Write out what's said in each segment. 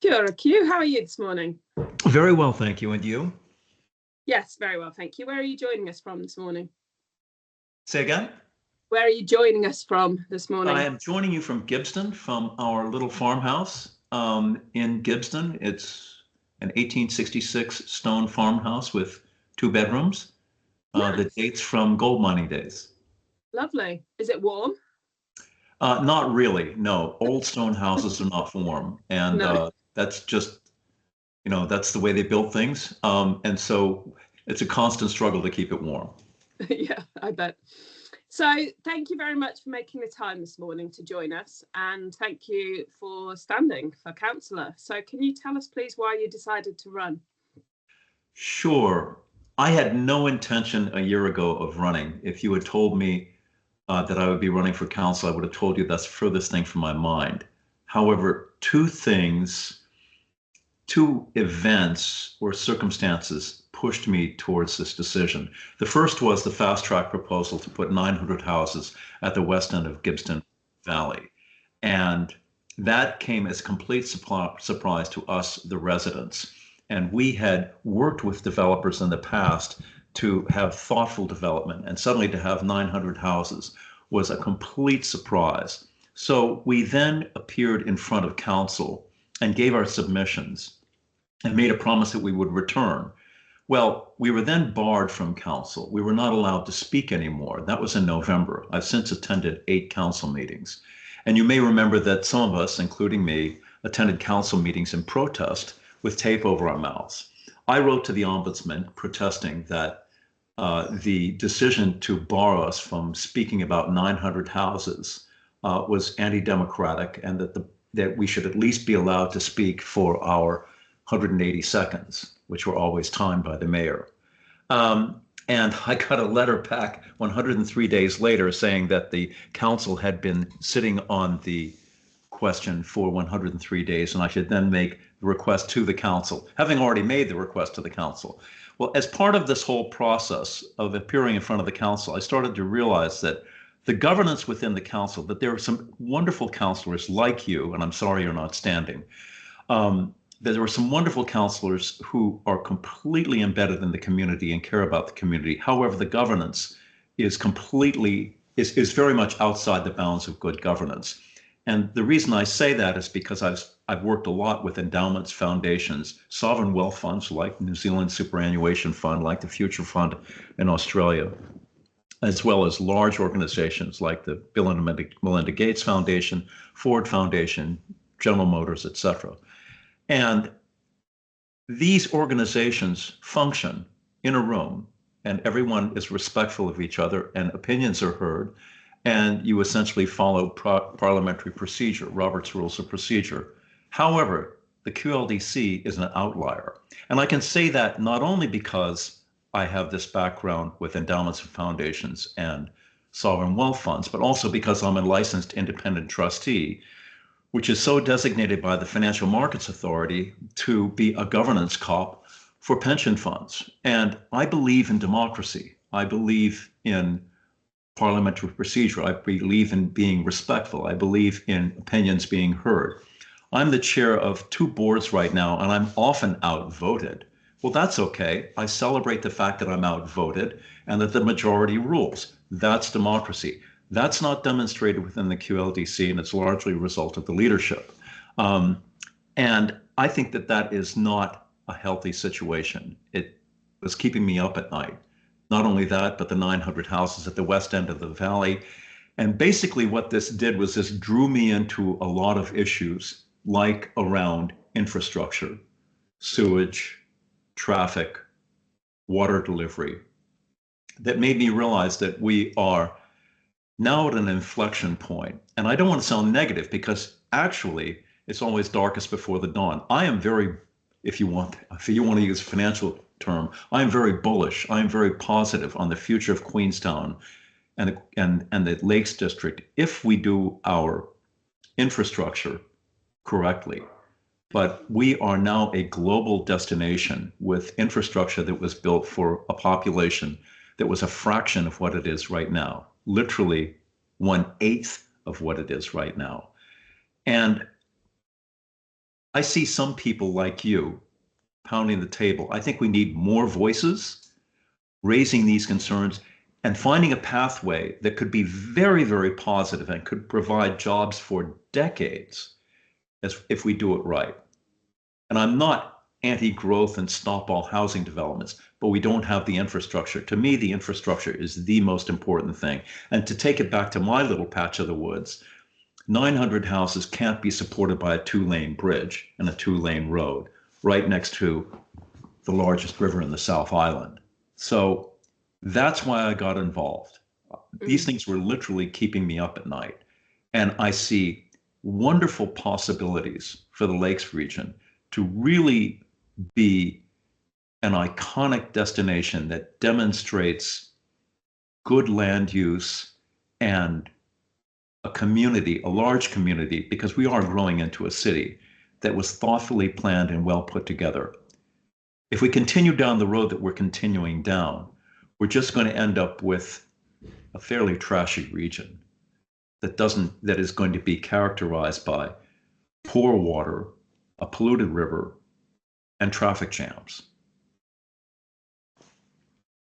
Kia Q, how are you this morning? Very well, thank you. And you? Yes, very well, thank you. Where are you joining us from this morning? Say again? Where are you joining us from this morning? I am joining you from Gibbston, from our little farmhouse in Gibbston. It's an 1866 stone farmhouse with 2 bedrooms that dates from gold mining days. Lovely. Is it warm? Not really, no. Old stone houses are not warm. And No. that's just, that's the way they built things. And so it's a constant struggle to keep it warm. Yeah, I bet. So thank you very much for making the time this morning to join us, and thank you for standing for councillor. So can you tell us please why you decided to run? Sure. I had no intention a year ago of running. If you had told me that I would be running for council, I would have told you that's the furthest thing from my mind. However, two events or circumstances pushed me towards this decision. The first was the fast track proposal to put 900 houses at the west end of Gibbston Valley. And that came as a complete surprise to us, the residents. And we had worked with developers in the past to have thoughtful development, and suddenly to have 900 houses was a complete surprise. So we then appeared in front of council and gave our submissions and made a promise that we would return. Well, we were then barred from council. We were not allowed to speak anymore. That was in November. I've since attended 8 council meetings. And you may remember that some of us, including me, attended council meetings in protest with tape over our mouths. I wrote to the ombudsman protesting that the decision to bar us from speaking about 900 houses was anti-democratic, and that we should at least be allowed to speak for our 180 seconds, which were always timed by the mayor. And I got a letter back 103 days later saying that the council had been sitting on the question for 103 days, and I should then make the request to the council, having already made the request to the council. Well, as part of this whole process of appearing in front of the council, I started to realize that the governance within the council, that there are some wonderful councilors like you, and I'm sorry you're not standing, that there were some wonderful counselors who are completely embedded in the community and care about the community. However, the governance is very much outside the bounds of good governance. And the reason I say that is because I've worked a lot with endowments, foundations, sovereign wealth funds like New Zealand Superannuation Fund, like the Future Fund in Australia, as well as large organizations like the Bill and Melinda Gates Foundation, Ford Foundation, General Motors, etc. And these organizations function in a room, and everyone is respectful of each other, and opinions are heard, and you essentially follow parliamentary procedure, Robert's Rules of Procedure. However, the QLDC is an outlier. And I can say that not only because I have this background with endowments and foundations and sovereign wealth funds, but also because I'm a licensed independent trustee, which is so designated by the Financial Markets Authority to be a governance cop for pension funds. And I believe in democracy. I believe in parliamentary procedure. I believe in being respectful. I believe in opinions being heard. I'm the chair of 2 boards right now, and I'm often outvoted. Well, that's okay. I celebrate the fact that I'm outvoted and that the majority rules. That's democracy. That's not demonstrated within the QLDC, and it's largely a result of the leadership. And I think that that is not a healthy situation. It was keeping me up at night. Not only that, but the 900 houses at the west end of the valley. And basically what this did was this drew me into a lot of issues like around infrastructure, sewage, traffic, water delivery, that made me realize that we are now at an inflection point. And I don't want to sound negative, because actually it's always darkest before the dawn. I am very, if you want to use a financial term, I am very bullish. I am very positive on the future of Queenstown and the Lakes District if we do our infrastructure correctly. But we are now a global destination with infrastructure that was built for a population that was a fraction of what it is right now, literally 1/8 of what it is right now. And I see some people like you pounding the table. I think we need more voices raising these concerns and finding a pathway that could be very, very positive and could provide jobs for decades as if we do it right. And I'm not anti-growth and stop all housing developments, but we don't have the infrastructure. To me, the infrastructure is the most important thing. And to take it back to my little patch of the woods, 900 houses can't be supported by a 2-lane bridge and a 2-lane road right next to the largest river in the South Island. So that's why I got involved. These things were literally keeping me up at night. And I see wonderful possibilities for the Lakes region to really be an iconic destination that demonstrates good land use and a community, a large community, because we are growing into a city that was thoughtfully planned and well put together. If we continue down the road that we're continuing down, we're just going to end up with a fairly trashy region that is going to be characterized by poor water, a polluted river, and traffic jams.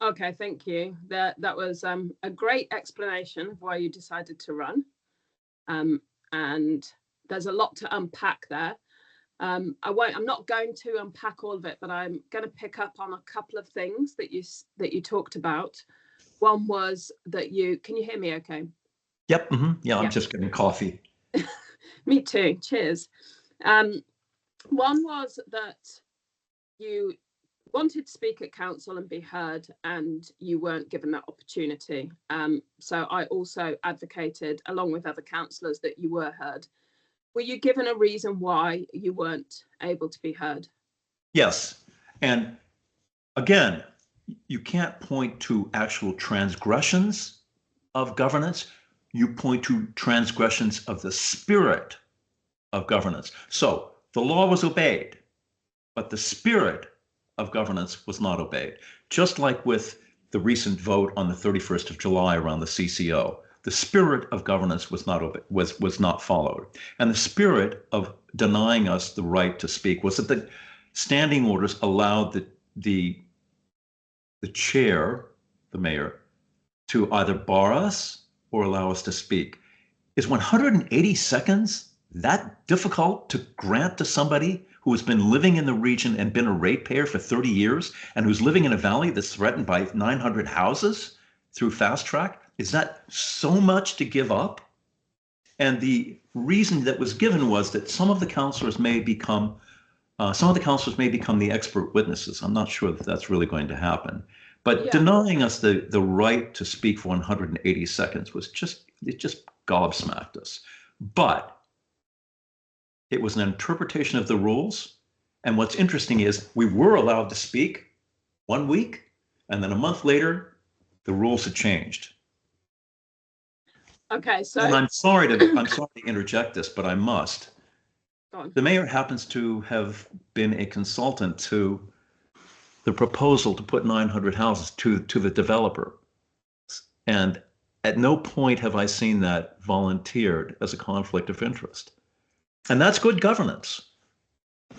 Okay, thank you. That was a great explanation of why you decided to run. And there's a lot to unpack there. I'm not going to unpack all of it, but I'm going to pick up on a couple of things that you talked about. One was that can you hear me okay? Yep. Mm-hmm. Yeah, I'm just getting coffee. Me too. Cheers. One was that you wanted to speak at council and be heard, and you weren't given that opportunity. So I also advocated, along with other councillors, that you were heard. Were you given a reason why you weren't able to be heard? Yes. And again, you can't point to actual transgressions of governance. You point to transgressions of the spirit of governance. So the law was obeyed, but the spirit of governance was not obeyed. Just like with the recent vote on the 31st of July around the CCO, the spirit of governance was not followed. And the spirit of denying us the right to speak was that the standing orders allowed the chair, the mayor, to either bar us or allow us to speak. Is 180 seconds that difficult to grant to somebody who has been living in the region and been a ratepayer for 30 years and who's living in a valley that's threatened by 900 houses through fast track? Is that so much to give up? And the reason that was given was that some of the councillors may become the expert witnesses. I'm not sure that that's really going to happen. But denying us the right to speak for 180 seconds it just gobsmacked us. But it was an interpretation of the rules. And what's interesting is we were allowed to speak 1 week, and then a month later, the rules had changed. Okay, so and I'm sorry to interject this, but I must. Go on. The mayor happens to have been a consultant to the proposal to put 900 houses to the developer. And at no point have I seen that volunteered as a conflict of interest. And that's good governance.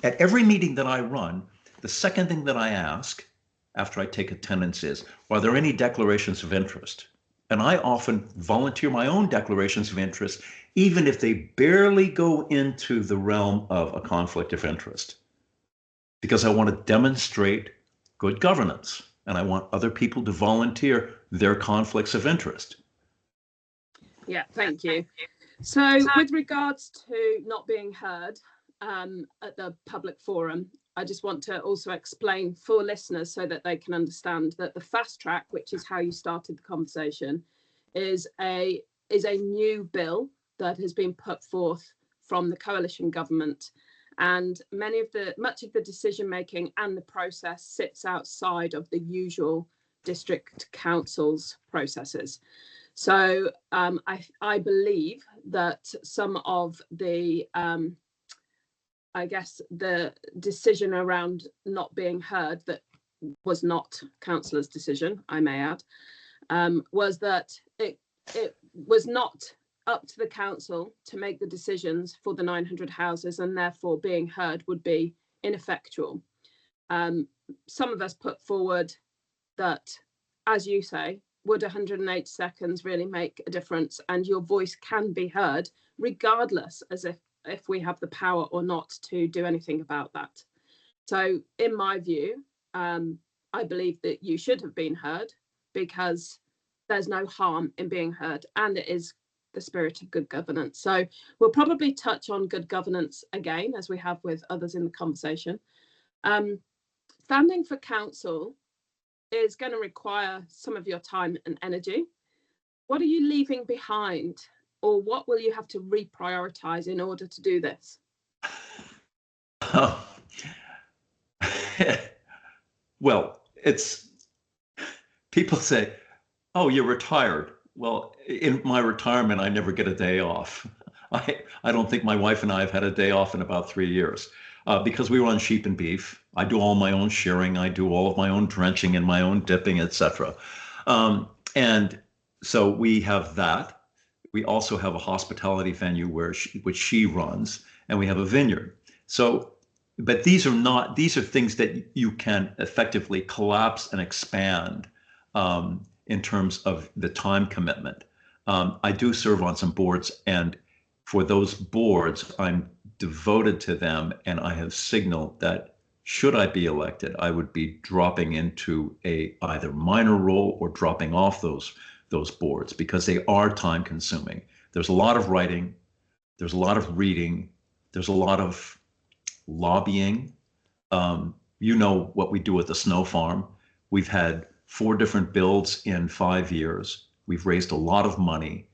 At every meeting that I run, the second thing that I ask after I take attendance is, are there any declarations of interest? And I often volunteer my own declarations of interest, even if they barely go into the realm of a conflict of interest, because I want to demonstrate good governance and I want other people to volunteer their conflicts of interest. Yeah, thank you. So with regards to not being heard at the public forum, I just want to also explain for listeners so that they can understand that the fast track, which is how you started the conversation, is a new bill that has been put forth from the coalition government, and much of the decision making and the process sits outside of the usual district council's processes. So I believe that some of the I guess the decision around not being heard, that was not councillor's decision, I may add, was that it was not up to the council to make the decisions for the 900 houses, and therefore being heard would be ineffectual. Some of us put forward that, as you say, would 108 seconds really make a difference, and your voice can be heard regardless as if we have the power or not to do anything about that. So in my view, I believe that you should have been heard, because there's no harm in being heard, and it is the spirit of good governance. So we'll probably touch on good governance again, as we have with others in the conversation. Standing for council is going to require some of your time and energy. What are you leaving behind, or what will you have to reprioritize in order to do this? Well, it's, people say, oh, you're retired. Well, in my retirement, I never get a day off. I don't think my wife and I have had a day off in about 3 years, because we run sheep and beef. I do all my own shearing. I do all of my own drenching and my own dipping, etc. And so we have that. We also have a hospitality venue which she runs, and we have a vineyard. So, but these are things that you can effectively collapse and expand in terms of the time commitment. I do serve on some boards, and for those boards, I'm devoted to them, and I have signaled that should I be elected, I would be dropping into a either minor role or dropping off those boards, because they are time consuming. There's a lot of writing, there's a lot of reading, there's a lot of lobbying. You know what we do at the snow farm. We've had 4 different builds in 5 years. We've raised a lot of money,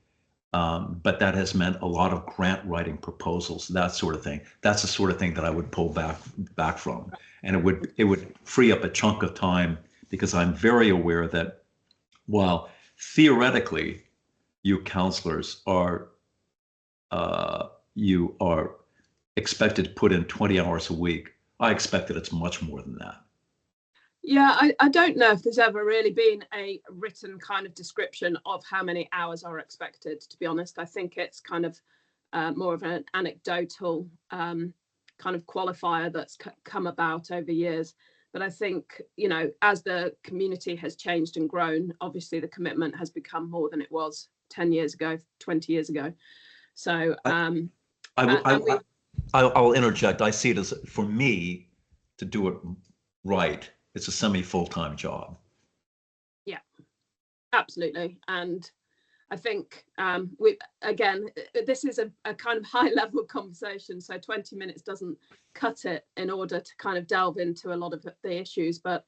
but that has meant a lot of grant writing proposals, that sort of thing. That's the sort of thing that I would pull back from, and it would free up a chunk of time, because I'm very aware that while theoretically you councillors are expected to put in 20 hours a week, I expect that it's much more than that. Yeah, I don't know if there's ever really been a written kind of description of how many hours are expected, to be honest. I think it's kind of more of an anecdotal kind of qualifier that's come about over years. But I think, you know, as the community has changed and grown, obviously the commitment has become more than it was 10 years ago, 20 years ago. So I'll interject. I see it as, for me, to do it right, it's a semi-full-time job. Yeah, absolutely. And I think this is a kind of high-level conversation, so 20 minutes doesn't cut it in order to kind of delve into a lot of the issues. But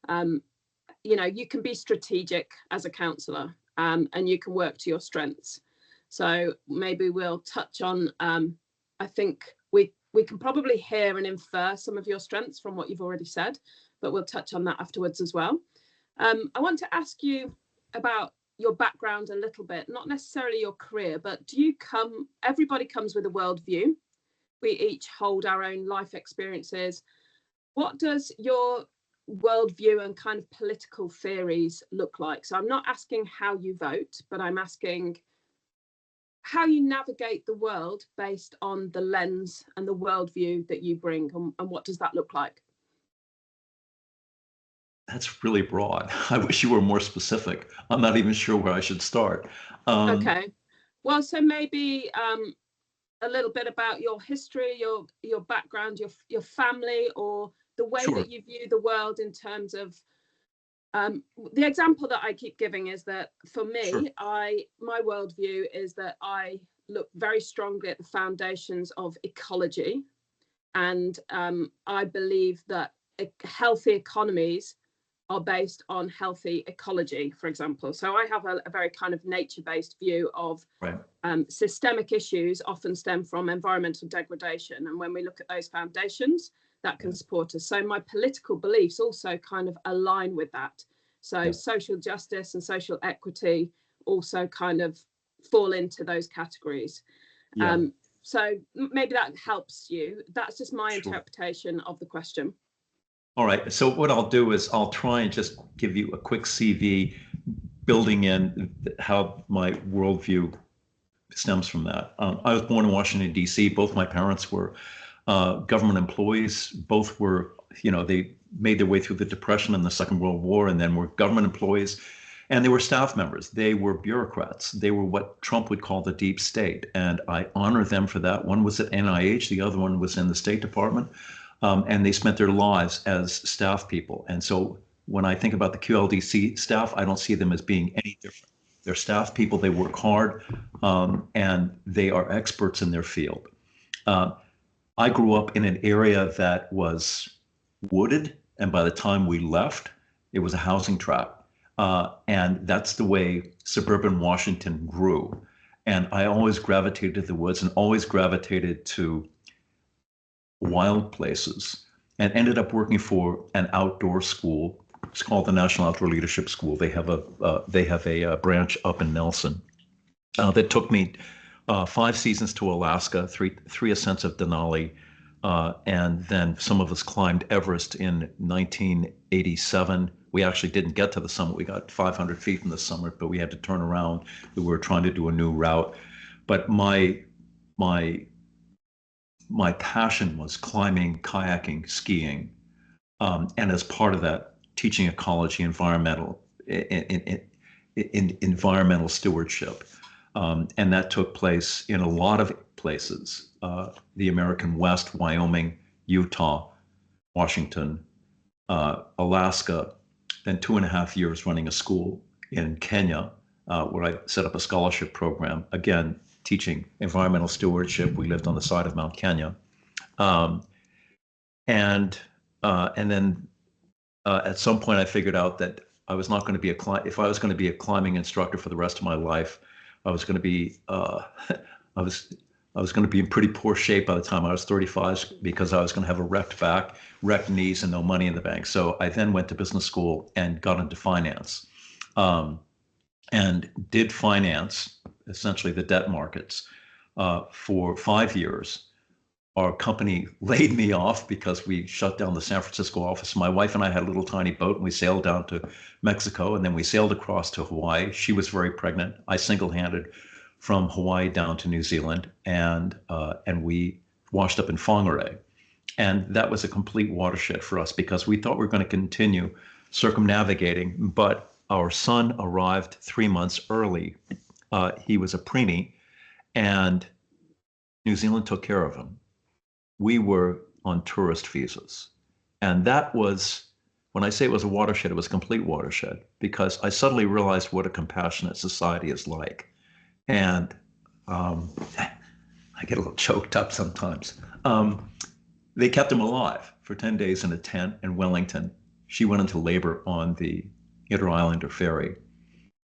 you know, you can be strategic as a councillor, and you can work to your strengths. So maybe we'll touch on. I think we can probably hear and infer some of your strengths from what you've already said, but we'll touch on that afterwards as well. I want to ask you about your background a little bit, not necessarily your career, but everybody comes with a worldview. We each hold our own life experiences. What does your worldview and kind of political theories look like? So I'm not asking how you vote, but I'm asking how you navigate the world based on the lens and the worldview that you bring, and what does that look like? That's really broad. I wish you were more specific. I'm not even sure where I should start. Okay. Well, so maybe a little bit about your history, your background, your family, or the way Sure. that you view the world in terms of the example that I keep giving is that for me, Sure. my worldview is that I look very strongly at the foundations of ecology, and I believe that healthy economies are based on healthy ecology, for example. So I have a very kind of nature-based view of Right. Systemic issues often stem from environmental degradation, and when we look at those foundations, that can support us. So my political beliefs also kind of align with that. So social justice and social equity also kind of fall into those categories. So maybe that helps you. That's just my interpretation of the question. All right. So what I'll do is I'll try and just give you a quick CV, building in how my worldview stems from that. I was born in Washington, D.C. Both my parents were government employees. Both were, they made their way through the Depression and the Second World War, and then were government employees. And they were staff members. They were bureaucrats. They were what Trump would call the deep state. And I honor them for that. One was at NIH. The other one was in the State Department. And they spent their lives as staff people. And so when I think about the QLDC staff, I don't see them as being any different. They're staff people. They work hard, and they are experts in their field. I grew up in an area that was wooded. And by the time we left, it was a housing tract. And that's the way suburban Washington grew. And I always gravitated to the woods and always gravitated to wild places, and ended up working for an outdoor school. It's called the National Outdoor Leadership School. They have a branch up in Nelson that took me 5 seasons to Alaska, three ascents of Denali, and then some of us climbed Everest in 1987. We actually didn't get to the summit. We got 500 feet from the summit, but we had to turn around. We were trying to do a new route. But my passion was climbing, kayaking, skiing, and as part of that, teaching ecology, environmental stewardship. And that took place in a lot of places, the American West, Wyoming, Utah, Washington, Alaska, then 2.5 years running a school in Kenya, where I set up a scholarship program, again, teaching environmental stewardship. We lived on the side of Mount Kenya. And then at some point I figured out that I was not going to be if I was going to be a climbing instructor for the rest of my life, I was going to be I was going to be in pretty poor shape by the time I was 35, because I was going to have a wrecked back, wrecked knees, and no money in the bank. So I then went to business school and got into finance, and did finance, essentially the debt markets, for 5 years. Our company laid me off because we shut down the San Francisco office. My wife and I had a little tiny boat, and we sailed down to Mexico, and then we sailed across to Hawaii. She was very pregnant. I single-handed from Hawaii down to New Zealand, and we washed up in Whangarei. And that was a complete watershed for us, because we thought we were going to continue circumnavigating, but our son arrived 3 months early. He was a preemie, and New Zealand took care of him. We were on tourist visas. And that was, when I say it was a watershed, it was a complete watershed, because I suddenly realized what a compassionate society is like. And I get a little choked up sometimes. They kept him alive for 10 days in a tent in Wellington. She went into labor on the Inter-Islander ferry.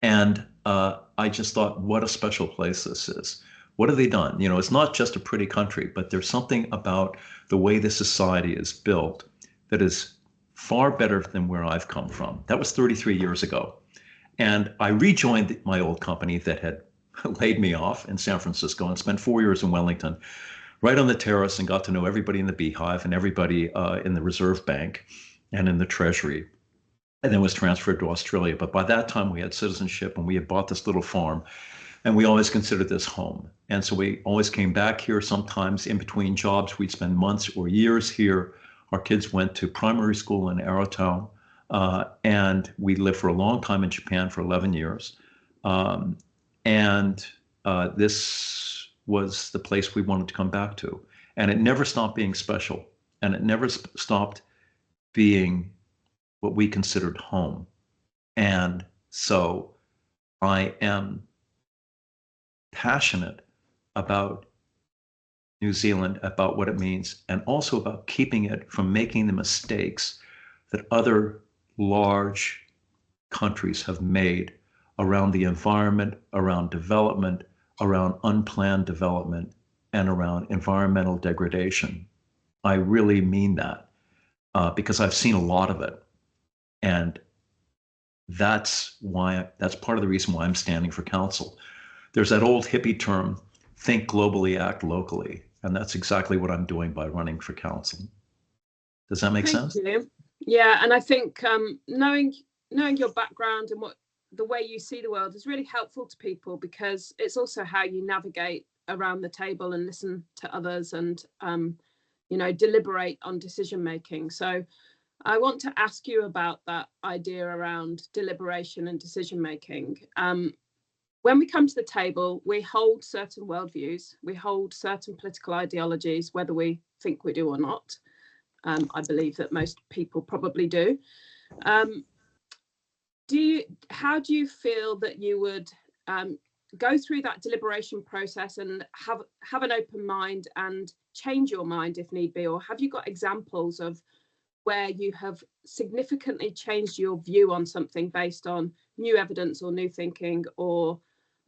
And I just thought, what a special place this is. What have they done? You know, it's not just a pretty country, but there's something about the way the society is built that is far better than where I've come from. That was 33 years ago. And I rejoined my old company that had laid me off in San Francisco, and spent 4 years in Wellington, right on the terrace, and got to know everybody in the Beehive and everybody in the Reserve Bank and in the Treasury, and then was transferred to Australia. But by that time we had citizenship, and we had bought this little farm, and we always considered this home. And so we always came back here. Sometimes in between jobs, we'd spend months or years here. Our kids went to primary school in Arrowtown, and we lived for a long time in Japan for 11 years. And this was the place we wanted to come back to. And it never stopped being special. And it never stopped being what we considered home. And so I am passionate about New Zealand, about what it means, and also about keeping it from making the mistakes that other large countries have made around the environment, around development, around unplanned development, and around environmental degradation. I really mean that, because I've seen a lot of it. And that's part of the reason why I'm standing for council. There's that old hippie term, think globally, act locally. And that's exactly what I'm doing by running for council. Does that make sense? Thank you. Yeah, and I think knowing your background and the way you see the world is really helpful to people, because it's also how you navigate around the table and listen to others and, deliberate on decision making. So I want to ask you about that idea around deliberation and decision making. When we come to the table, we hold certain worldviews, we hold certain political ideologies, whether we think we do or not. I believe that most people probably do. How do you feel that you would go through that deliberation process and have an open mind and change your mind if need be? Or have you got examples of where you have significantly changed your view on something based on new evidence or new thinking, or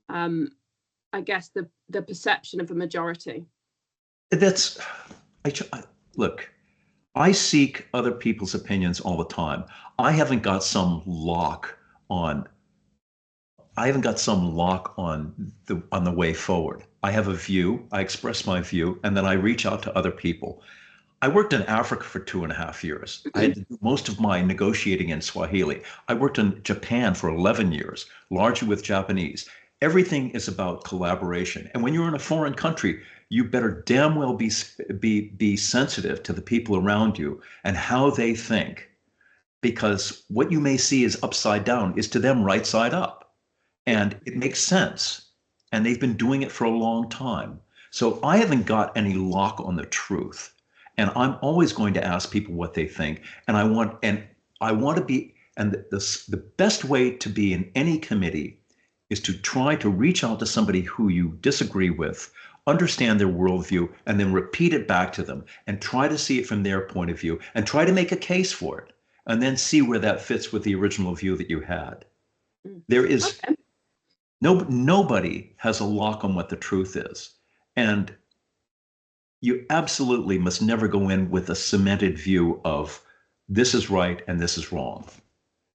I guess the perception of a majority? Look, I seek other people's opinions all the time. I haven't got some lock on the way forward. I have a view, I express my view, and then I reach out to other people. I worked in Africa for 2.5 years. I had to do most of my negotiating in Swahili. I worked in Japan for 11 years, largely with Japanese. Everything is about collaboration. And when you're in a foreign country, you better damn well be sensitive to the people around you and how they think, because what you may see is upside down is to them right side up. And it makes sense. And they've been doing it for a long time. So I haven't got any lock on the truth. And I'm always going to ask people what they think. And I want to be, and the best way to be in any committee is to try to reach out to somebody who you disagree with, understand their worldview, and then repeat it back to them and try to see it from their point of view and try to make a case for it, and then see where that fits with the original view that you had. There is nobody has a lock on what the truth is. And you absolutely must never go in with a cemented view of this is right and this is wrong.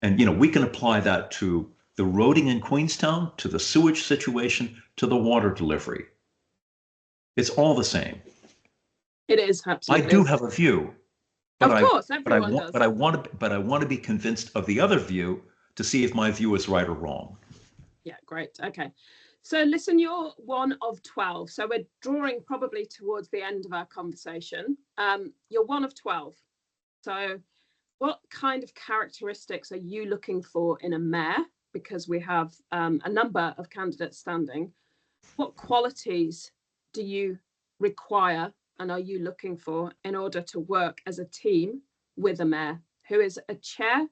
And, we can apply that to the roading in Queenstown, to the sewage situation, to the water delivery. It's all the same. It is, absolutely. I do have a view, but of course, everyone does. But I want to be convinced of the other view to see if my view is right or wrong. Yeah, great. Okay. So listen, you're one of 12. So we're drawing probably towards the end of our conversation. You're one of 12. So what kind of characteristics are you looking for in a mayor? Because we have a number of candidates standing. What qualities do you require and are you looking for in order to work as a team with a mayor who is a chair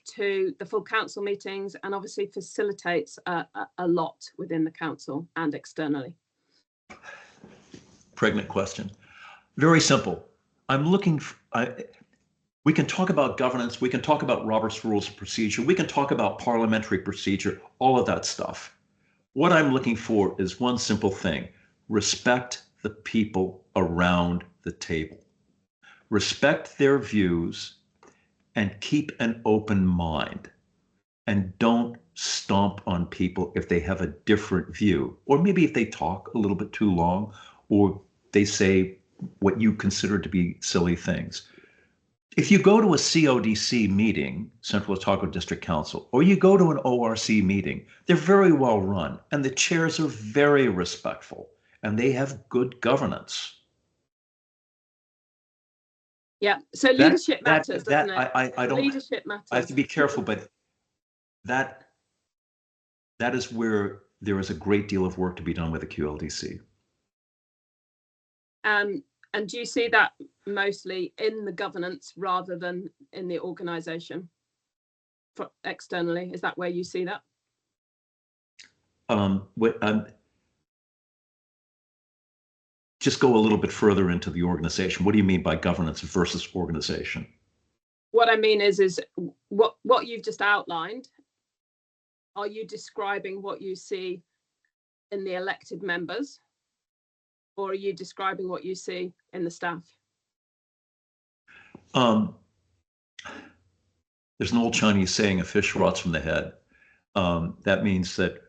to the full council meetings and obviously facilitates a lot within the council and externally? Pregnant question. Very simple. I'm looking we can talk about governance, we can talk about Robert's Rules of Procedure, we can talk about parliamentary procedure, all of that stuff. What I'm looking for is one simple thing: respect the people around the table. Respect their views and keep an open mind. And don't stomp on people if they have a different view, or maybe if they talk a little bit too long, or they say what you consider to be silly things. If you go to a CODC meeting, Central Otago District Council, or you go to an ORC meeting, they're very well run, and the chairs are very respectful, and they have good governance. Yeah, so leadership matters, doesn't it? I don't. Leadership matters. I have to be careful, but that is where there is a great deal of work to be done with the QLDC. And do you see that mostly in the governance rather than in the organisation externally? Is that where you see that? Just go a little bit further into the organization. What do you mean by governance versus organization? What I mean is what you've just outlined. Are you describing what you see in the elected members, or are you describing what you see in the staff? There's an old Chinese saying, a fish rots from the head. That means that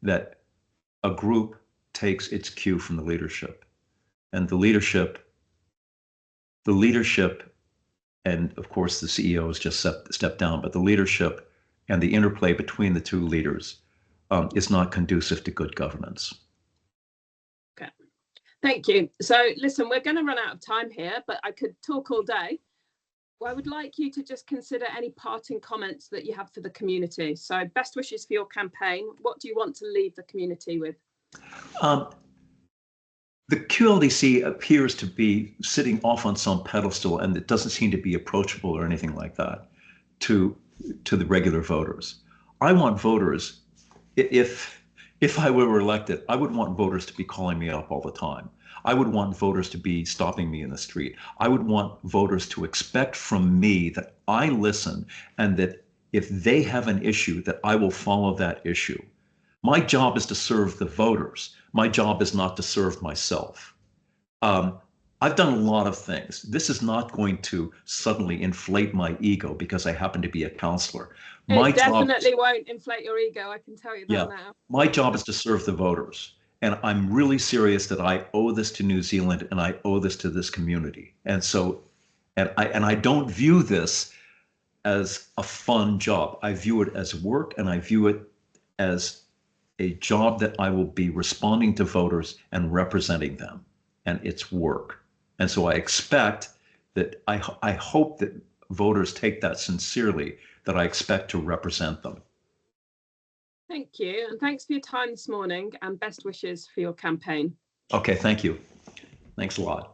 that a group takes its cue from the leadership. And the leadership, and of course the CEO has just stepped down, but the leadership and the interplay between the two leaders is not conducive to good governance. Okay, thank you. So listen, we're going to run out of time here, but I could talk all day. I would like you to just consider any parting comments that you have for the community. So best wishes for your campaign. What do you want to leave the community with? The QLDC appears to be sitting off on some pedestal, and it doesn't seem to be approachable or anything like that to the regular voters. I want voters, if I were elected, I would want voters to be calling me up all the time. I would want voters to be stopping me in the street. I would want voters to expect from me that I listen, and that if they have an issue, that I will follow that issue. My job is to serve the voters. My job is not to serve myself. I've done a lot of things. This is not going to suddenly inflate my ego because I happen to be a counselor. It definitely won't inflate your ego, I can tell you that now. My job is to serve the voters. And I'm really serious that I owe this to New Zealand, and I owe this to this community. And so, and I don't view this as a fun job. I view it as work, and I view it as a job that I will be responding to voters and representing them. And it's work. And so I expect that, I hope that voters take that sincerely, that I expect to represent them. Thank you. And thanks for your time this morning, and best wishes for your campaign. Okay, thank you. Thanks a lot.